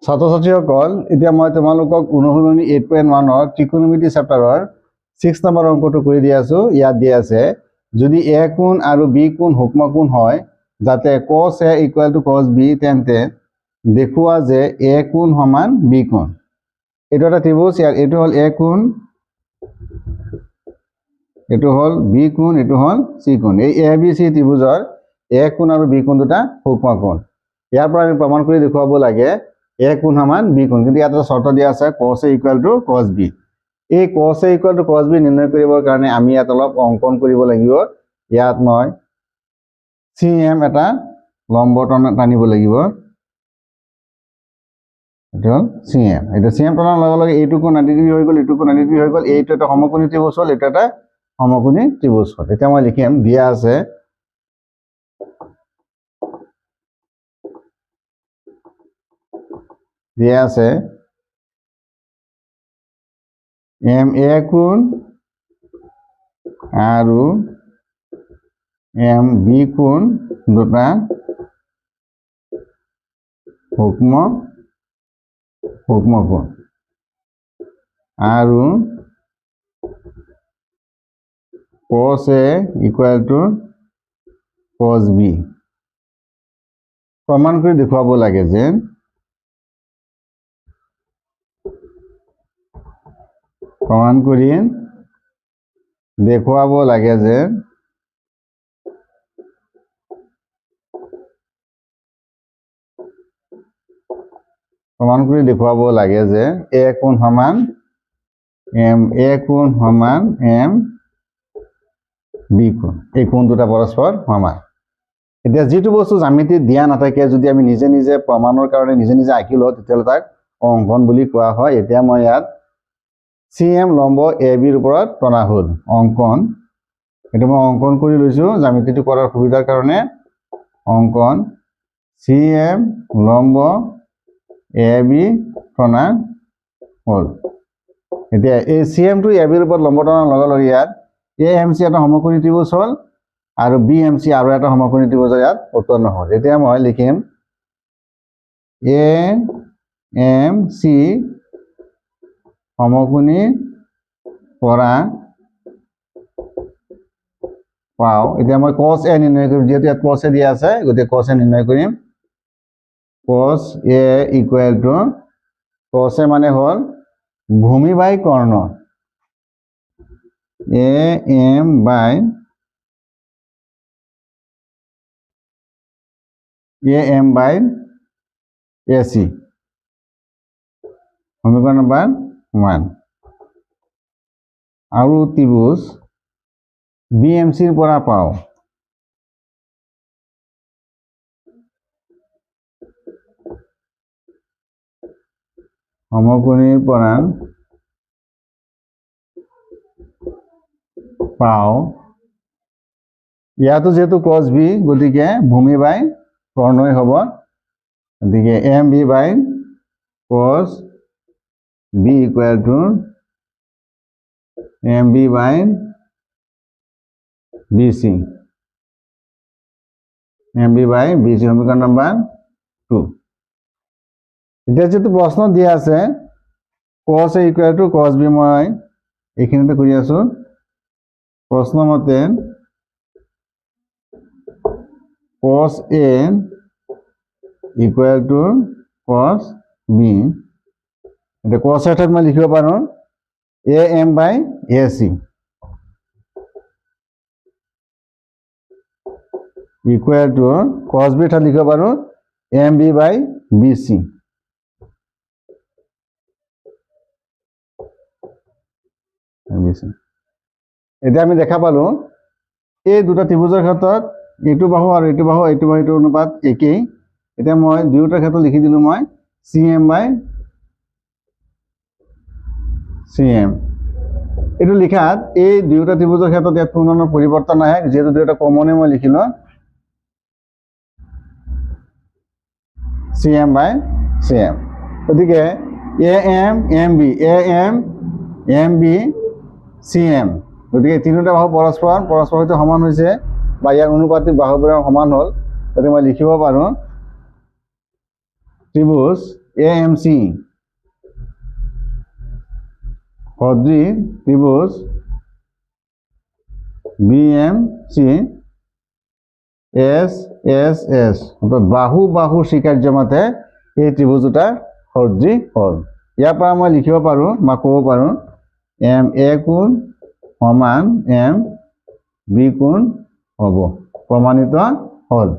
ছাত্ৰ ছাত্ৰীসকল এতিয়া মই তোমালোকক অনুশীলনী 8.1 ৰ ত্ৰিকোণমিতি চেপ্টাৰৰ 6 নম্বৰ অংকটো কৰি দি আছো। ইয়াত দি আছে যদি a কোণ আৰু b কোণ সূক্ষ্ম কোণ হয় যাতে cos a equal to cos b তেন্তে দেখুৱা যে a কোণ সমান b কোণ। এইটো এটা ত্ৰিভুজ, ইয়াৰ এইটো হ'ল a কোণ, এইটো হ'ল b কোণ, এইটো হ'ল c কোণ। এই a b c ত্ৰিভুজৰ a কোণ আৰু b কোণ দুটা সূক্ষ্ম কোণ। ইয়াৰ পৰা আমি প্ৰমাণ কৰি দেখুৱাব লাগে a কোণ সমান b কোণ, কিন্তু ইয়াত এটা চৰ্ত দিয়া আছে cos a equal to cos b। এই cos a equal to cos b নিৰ্ণয় কৰিবৰ কাৰণে আমি ইয়াত অলপ অংকন কৰিব লাগিব। ইয়াত মই cm এটা লম্ব টানিব লাগিব। এইটো হ'ল cm। এইটো cm টনাৰ লগে লগে এইটো কোণ 90 ডিগ্ৰী হৈ গ'ল, এইটো কোণ 90 ডিগ্ৰী হৈ গ'ল। এইটো এটা সমকোণী ত্ৰিভুজ হ'ল, এইটো এটা সমকোণী ত্ৰিভুজ হ'ল। এতিয়া মই লিখিম দিয়া আছে ma কোণ আৰু mb কোণ দুটা সূক্ষ্ম কোণ আৰু cos a equal to cos b। প্ৰমাণ কৰি দেখুৱাব লাগে যে a কোণ সমান m b কোণ, এই কোণ দুটা পৰস্পৰ সমান। এতিয়া যিটো বস্তু জ্যামিতিত দিয়া নাথাকে যদি আমি নিজে নিজে প্ৰমাণৰ কাৰণে নিজে নিজে আঁকি লওঁ তেতিয়াহ'লে তাক অংকন বুলি কোৱা হয়। এতিয়া মই ইয়াত cm লম্ব ab ৰ ওপৰত টনা হ'ল অংকন। এইটো মই অংকন কৰি লৈছোঁ জ্যামিতিটো কৰাৰ সুবিধাৰ কাৰণে। অংকন cm লম্ব ab টনা হ'ল। এতিয়া এই cm টো ab ৰ ওপৰত লম্ব টনাৰ লগে লগে ইয়াত amc এটা সমকোণী ত্ৰিভুজ হ'ল আৰু bmc আৰু এটা সমকোণী ত্ৰিভুজ ইয়াত উৎপন্ন হ'ল। এতিয়া মই লিখিম amc সমকোণী পৰা পাওঁ। এতিয়া মই cos a নিৰ্ণয় কৰিম, যিহেতু ইয়াত cos a দিয়া আছে গতিকে cos a নিৰ্ণয় কৰিম। cos a equal to cos a মানে হ'ল ভূমি বাই কৰ্ণ am বাই ac। সমীকৰণ নম্বৰ 1 আৰু ত্ৰিভুজ BMC ৰ পৰা পাওঁ সমকোণীৰ পৰা পাওঁ ইয়াতো যেহেতু cos b গতিকে ভূমি বাই কৰ্ণই হ'ব, গতিকে mb by cos b equal to mb by bc। সমীকৰণ নম্বৰ 2। এতিয়া যেহেতু প্ৰশ্ন দিয়া আছে cos a equal to cos b, মই এইখিনিতে কৰি আছো। প্ৰশ্ন মতে cos a equal to cos b। এতিয়া cos a ঠাইত মই লিখিব পাৰোঁ am by ac equal to cos b ঠাইত লিখিব পাৰোঁ mb বাই bc। এতিয়া আমি দেখা পালোঁ এই দুটা ত্ৰিভুজৰ ক্ষেত্ৰত এইটো বাহু আৰু এইটো বাহু এইটো অনুপাত একেই। এতিয়া মই দুয়োটাৰ ক্ষেত্ৰত লিখি দিলোঁ মই cm বাই cm। এইটো লিখাত এই দুয়োটা ত্ৰিভুজৰ ক্ষেত্ৰত ইয়াত কোনো ধৰণৰ পৰিৱৰ্তন নাহে, যিহেতু দুয়োটা কমনে মই লিখিলোঁ cm বাই cm। গতিকে am mb cm, গতিকে তিনিটা বাহু পৰস্পৰ সৈতে সমান হৈছে বা ইয়াৰ অনুপাতিক বাহুবোৰৰ সমান হ'ল। গতিকে মই লিখিব পাৰোঁ ত্ৰিভুজ AMC সদৃশ ত্ৰিভুজ BMC SSS অৰ্থাৎ বাহু বাহু স্বীকাৰ্য মতে এই ত্ৰিভুজ দুটা সদৃশ হ'ল। ইয়াৰ পৰা মই লিখিব পাৰোঁ বা ক'ব পাৰোঁ MA কোণ সমান MB কোণ হ'ব। প্ৰমাণিত হ'ল।